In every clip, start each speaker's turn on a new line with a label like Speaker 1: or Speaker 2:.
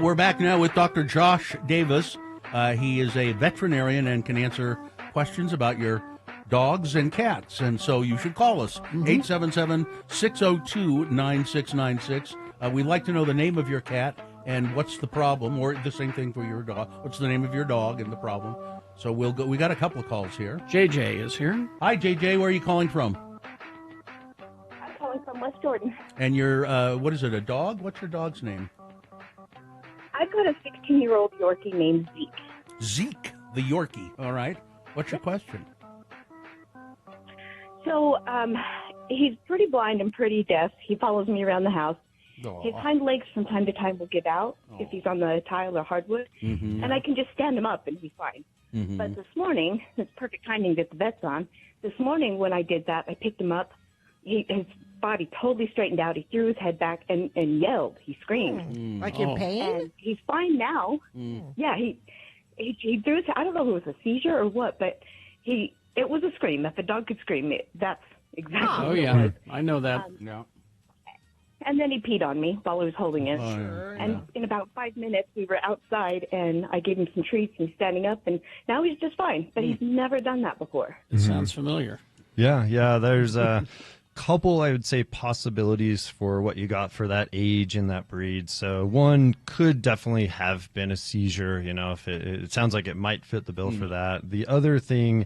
Speaker 1: We're back now with Dr. Josh Davis. He is a veterinarian and can answer questions about your dogs and cats. And so you should call us, 877-602-9696. We'd like to know the name of your cat and what's the problem, or the same thing for your dog. What's the name of your dog and the problem? So we'll go. We got a couple of calls here.
Speaker 2: JJ is here.
Speaker 1: Hi, JJ. Where are you calling from?
Speaker 3: I'm calling from West Jordan.
Speaker 1: And your, what is it, a dog? What's your dog's name?
Speaker 3: I've got a 16-year-old Yorkie named Zeke.
Speaker 1: Zeke, the Yorkie. All right. What's your question?
Speaker 3: So he's pretty blind and pretty deaf. He follows me around the house.
Speaker 1: Oh.
Speaker 3: His hind legs from time to time will give out if he's on the tile or hardwood, and I can just stand him up and he's fine. But this morning, it's perfect timing that the vet's on. This morning when I did that, I picked him up. His body totally straightened out. He threw his head back and yelled. He screamed.
Speaker 4: Like in pain?
Speaker 3: And he's fine now. Yeah, he threw his, I don't know if it was a seizure or what, but it was a scream. If a dog could scream, that's exactly what it was.
Speaker 2: I know that.
Speaker 1: Yeah.
Speaker 3: And then he peed on me while I was holding it.
Speaker 4: Sure.
Speaker 3: And in about 5 minutes, we were outside, and I gave him some treats and standing up, and now he's just fine. But he's never done that before.
Speaker 2: It sounds familiar.
Speaker 5: Yeah. There's a couple, I would say, possibilities for what you got for that age and that breed. So one could definitely have been a seizure, if it sounds like it might fit the bill for that. The other thing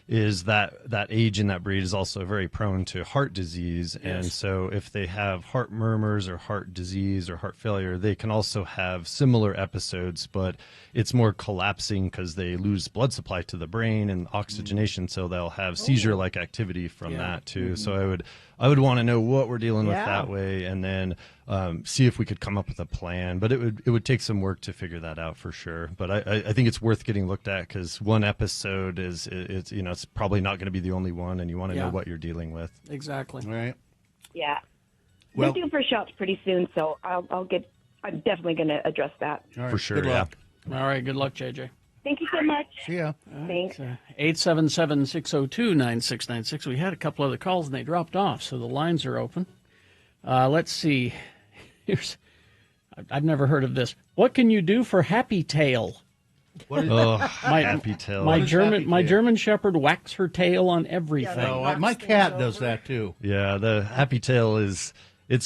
Speaker 5: is that age in that breed is also very prone to heart disease. Yes. And so if they have heart murmurs or heart disease or heart failure, they can also have similar episodes, but it's more collapsing because they lose blood supply to the brain and oxygenation. So they'll have seizure-like activity from that too. So I would want to know what we're dealing with that way, and then see if we could come up with a plan. But it would take some work to figure that out for sure. But I think it's worth getting looked at, because one episode it's probably not going to be the only one, and you want to know what you're dealing with.
Speaker 2: Exactly.
Speaker 1: All right.
Speaker 3: Yeah.
Speaker 1: Well,
Speaker 3: We're due for shots pretty soon, so I'm definitely going to address that.
Speaker 1: all right.
Speaker 5: For sure,
Speaker 1: Good luck.
Speaker 2: All right. Good luck, JJ.
Speaker 3: Thank you so much.
Speaker 1: See ya.
Speaker 3: Thanks.
Speaker 2: 877-602-9696. We had a couple other calls, and they dropped off, so the lines are open. Let's see. I've never heard of this. What can you do for Happy Tail?
Speaker 1: What is
Speaker 5: Happy tail.
Speaker 2: My
Speaker 1: Happy Tail?
Speaker 2: German Shepherd whacks her tail on everything.
Speaker 1: No, my cat does that too.
Speaker 5: Yeah, the happy tail it's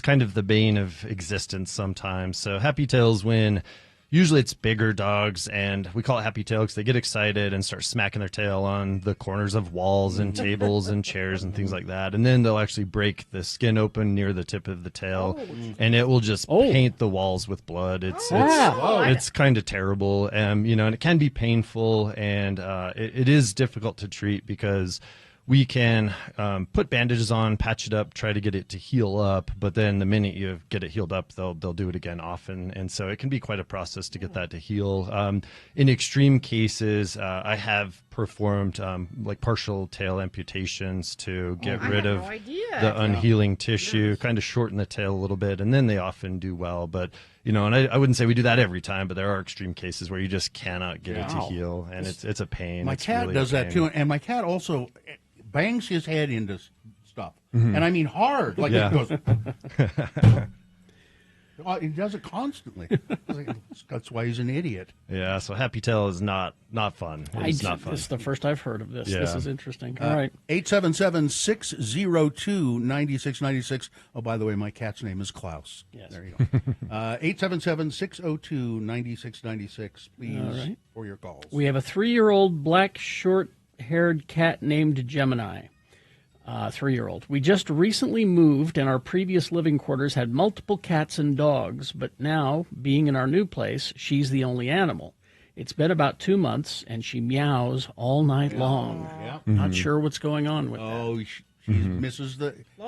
Speaker 5: kind of the bane of existence sometimes. So happy tails when usually it's bigger dogs, and we call it happy tail because they get excited and start smacking their tail on the corners of walls and tables and chairs and things like that. And then they'll actually break the skin open near the tip of the tail, and it will just paint the walls with blood. It's kind of terrible, and it can be painful, and it is difficult to treat because we can put bandages on, patch it up, try to get it to heal up, but then the minute you get it healed up, they'll do it again often, and so it can be quite a process to get that to heal. In extreme cases, I have performed like partial tail amputations to get rid of the unhealing tissue, kind of shorten the tail a little bit, and then they often do well. But and I wouldn't say we do that every time, but there are extreme cases where you just cannot get it to heal, and it's a pain.
Speaker 1: My cat
Speaker 5: really
Speaker 1: does that too, and my cat also bangs his head into stuff, and I mean hard, like it goes. He does it constantly. That's why he's an idiot.
Speaker 5: Yeah, so happy tail is not fun. It's not fun.
Speaker 2: This is the first I've heard of this.
Speaker 5: Yeah.
Speaker 2: This is interesting. All right.
Speaker 1: 877-602-9696. Oh, by the way, my cat's name is Klaus.
Speaker 2: Yes.
Speaker 1: There you go. 877-602-9696, please, for your calls.
Speaker 2: We have a 3-year-old black short-haired cat named Gemini. 3-year-old. We just recently moved, and our previous living quarters had multiple cats and dogs, but now, being in our new place, she's the only animal. It's been about 2 months, and she meows all night long.
Speaker 1: Yeah.
Speaker 2: Not sure what's going on with that.
Speaker 1: Oh, she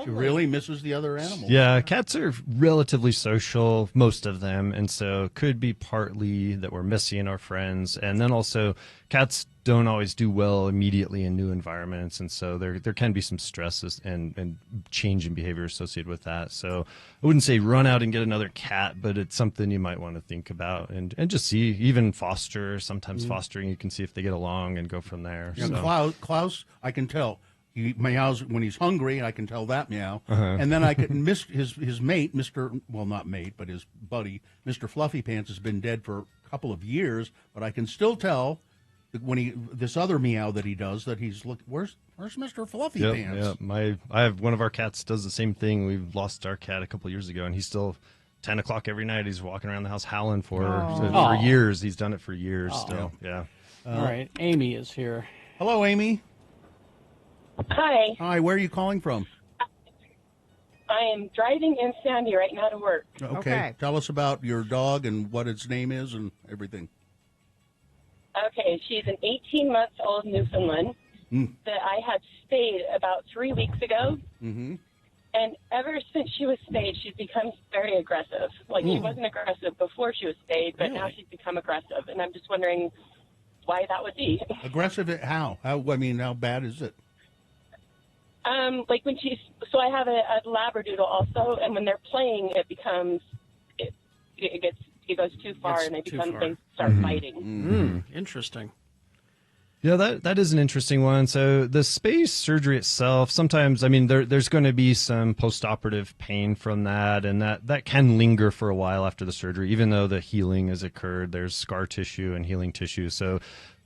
Speaker 1: really misses the other animals.
Speaker 5: Yeah, cats are relatively social, most of them, and so it could be partly that we're missing our friends, and then also cats don't always do well immediately in new environments, and so there can be some stresses and change in behavior associated with that. So I wouldn't say run out and get another cat, but it's something you might want to think about and just see, even foster, sometimes fostering, you can see if they get along and go from there.
Speaker 1: Yeah,
Speaker 5: so.
Speaker 1: Klaus, I can tell, He meows when he's hungry, and I can tell that meow. And then I can miss his mate, not mate, but his buddy, Mr. Fluffy Pants, has been dead for a couple of years, but I can still tell that when this other meow that he does, that he's where's Mr. Fluffy Pants?
Speaker 5: Yeah, I have one of our cats does the same thing. We've lost our cat a couple of years ago, and he's still 10 o'clock every night. He's walking around the house howling for years. He's done it for years still. Yeah.
Speaker 2: All right, Amy is here.
Speaker 1: Hello, Amy.
Speaker 4: Hi.
Speaker 1: Hi, where are you calling from?
Speaker 4: I am driving in Sandy right now to work.
Speaker 1: Okay. Tell us about your dog and what its name is and everything.
Speaker 4: Okay, she's an 18-month-old Newfoundland that I had spayed about 3 weeks ago. Mm-hmm. And ever since she was spayed, she's become very aggressive. Like, she wasn't aggressive before she was spayed, but now she's become aggressive. And I'm just wondering why that would be.
Speaker 1: Aggressive at how? How bad is it?
Speaker 4: Like when so I have a Labradoodle also, and when they're playing, it becomes, it goes too far, and they start fighting.
Speaker 2: Interesting.
Speaker 5: Yeah, that is an interesting one. So the space surgery itself, sometimes, there's going to be some postoperative pain from that, and that can linger for a while after the surgery, even though the healing has occurred. There's scar tissue and healing tissue. So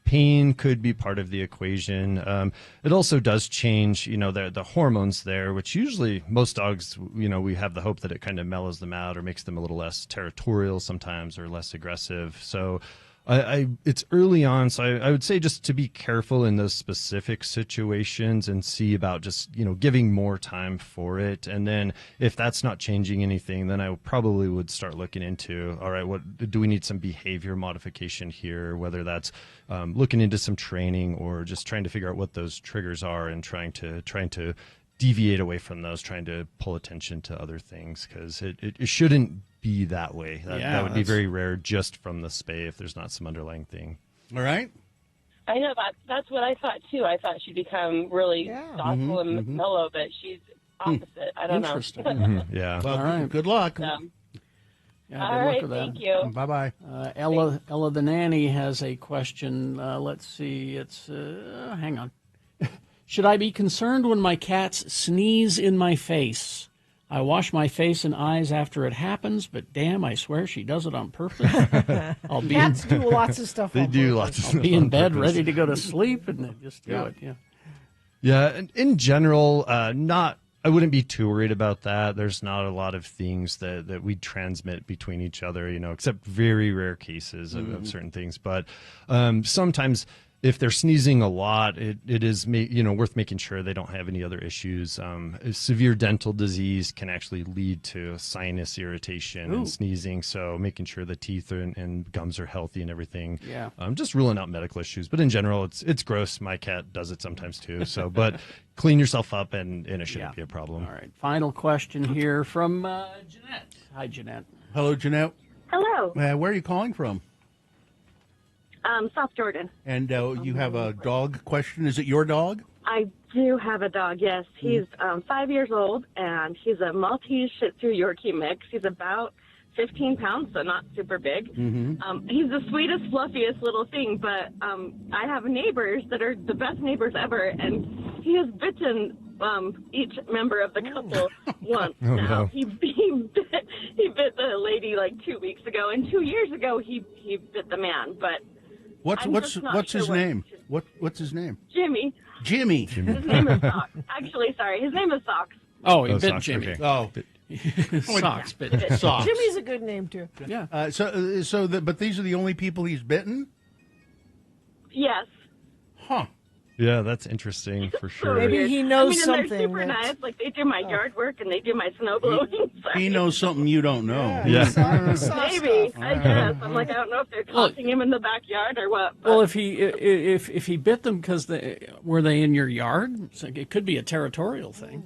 Speaker 5: pain could be part of the equation. It also does change, the hormones there, which usually most dogs, we have the hope that it kind of mellows them out or makes them a little less territorial sometimes or less aggressive. So it's early on, so I would say just to be careful in those specific situations and see about just, giving more time for it. And then if that's not changing anything, then I probably would start looking into, all right, what do we need some behavior modification here, whether that's looking into some training or just trying to figure out what those triggers are and trying to deviate away from those, trying to pull attention to other things, because it shouldn't be that way. That would be very rare just from the spay if there's not some underlying thing.
Speaker 1: All right.
Speaker 4: I know that's what I thought too. I thought she'd become really thoughtful and mellow, but she's opposite. I don't know.
Speaker 2: Interesting.
Speaker 5: Yeah.
Speaker 1: Well,
Speaker 2: all right.
Speaker 1: Good luck.
Speaker 2: Yeah, good
Speaker 4: All
Speaker 2: luck
Speaker 4: right,
Speaker 2: with that.
Speaker 4: thank you.
Speaker 1: Bye-bye.
Speaker 2: Ella the nanny has a question. Let's see. It's hang on. Should I be concerned when my cats sneeze in my face? I wash my face and eyes after it happens, but damn, I swear she does it on purpose.
Speaker 6: Cats do lots of stuff.
Speaker 5: They do lots of stuff.
Speaker 2: I'll be in bed ready to go to sleep, and they just do it. Yeah.
Speaker 5: Yeah. In general, I wouldn't be too worried about that. There's not a lot of things that we transmit between each other, except very rare cases of certain things. But sometimes if they're sneezing a lot, it is worth making sure they don't have any other issues. Severe dental disease can actually lead to sinus irritation and sneezing, so making sure the teeth and gums are healthy and everything.
Speaker 2: Yeah.
Speaker 5: Just ruling out medical issues. But in general, it's gross. My cat does it sometimes too. So, but clean yourself up and it shouldn't be a problem.
Speaker 2: All right. Final question here from Jeanette. Hi, Jeanette.
Speaker 1: Hello, Jeanette.
Speaker 3: Hello.
Speaker 1: Where are you calling from?
Speaker 3: South Jordan.
Speaker 1: And you have a dog question. Is it your dog?
Speaker 3: I do have a dog, yes. He's 5 years old, and he's a Maltese Shih Tzu Yorkie mix. He's about 15 pounds, so not super big. He's the sweetest, fluffiest little thing, but I have neighbors that are the best neighbors ever, and he has bitten each member of the couple once now.
Speaker 5: No.
Speaker 3: He bit the lady like 2 weeks ago, and 2 years ago he bit the man, but
Speaker 1: What's his name? What's his name?
Speaker 3: Jimmy.
Speaker 1: Jimmy.
Speaker 3: His name is Socks. Actually, sorry, his name is Socks.
Speaker 2: Oh, he bit
Speaker 5: Socks,
Speaker 2: Jimmy.
Speaker 5: okay.
Speaker 1: Oh,
Speaker 2: Socks bit.
Speaker 1: Socks.
Speaker 6: Jimmy's a good name too.
Speaker 2: Yeah.
Speaker 1: But these are the only people he's bitten?
Speaker 3: Yes.
Speaker 1: Huh.
Speaker 5: Yeah, that's interesting for sure.
Speaker 6: Maybe he knows
Speaker 3: and
Speaker 6: something.
Speaker 3: they're super nice. Like, they do my yard work and they do my snow blowing.
Speaker 1: He knows something you don't know.
Speaker 5: Yeah.
Speaker 3: Maybe. I guess. I'm like, I don't know if they're taunting him in the backyard or what. But
Speaker 2: Well, if he bit them because were they in your yard? So it could be a territorial thing.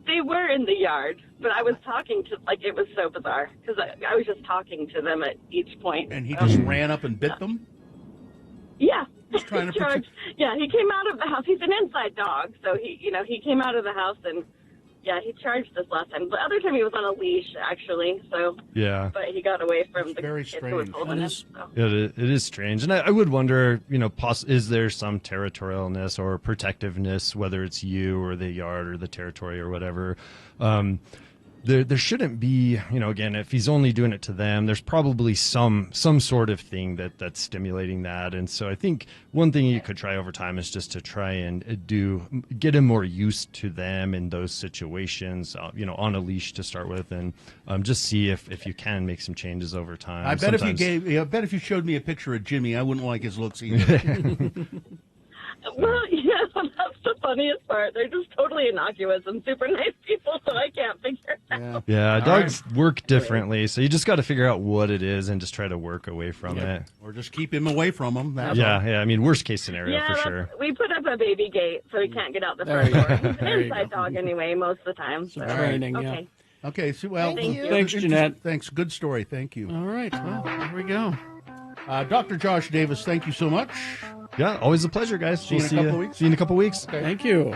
Speaker 3: they were in the yard, but I was talking to, like, it was so bizarre because I was just talking to them at each point.
Speaker 1: And he just ran up and bit them?
Speaker 3: Yeah.
Speaker 1: Just trying to
Speaker 3: Yeah, he came out of the house. He's an inside dog, so he came out of the house and
Speaker 4: Yeah, he charged us last time. The other time he was on a leash, actually. So
Speaker 5: Yeah.
Speaker 4: but he got away from the
Speaker 1: very
Speaker 4: kid who was
Speaker 1: strange.
Speaker 4: holding him. So.
Speaker 5: It is strange, and I would wonder, is there some territorialness or protectiveness, whether it's you or the yard or the territory or whatever? There shouldn't be, again, if he's only doing it to them, there's probably some sort of thing that's stimulating that. And so I think one thing you could try over time is just to try and get him more used to them in those situations, on a leash to start with, and just see if you can make some changes over time.
Speaker 1: I bet if you showed me a picture of Jimmy, I wouldn't like his looks either.
Speaker 4: Well, yeah, that's the funniest part. They're just totally innocuous and super nice people, so I can't figure it out.
Speaker 5: Yeah, dogs work differently, so you just got to figure out what it is and just try to work away from it.
Speaker 1: Or just keep him away from them.
Speaker 5: Yeah. I mean, worst case scenario for sure.
Speaker 4: We put up a baby gate so he can't get out the front door. He's an
Speaker 2: There you
Speaker 4: inside dog anyway, most of the time. So.
Speaker 2: Training, yeah.
Speaker 4: Okay.
Speaker 1: Okay, so, well,
Speaker 6: Thank you.
Speaker 2: Thanks, Jeanette.
Speaker 1: Thanks. Good story. Thank you.
Speaker 2: All right, well, there we go.
Speaker 1: Dr. Josh Davis, thank you so much.
Speaker 5: Yeah, always a pleasure, guys.
Speaker 1: See you in a couple weeks.
Speaker 5: See you in a couple weeks.
Speaker 2: Thank you.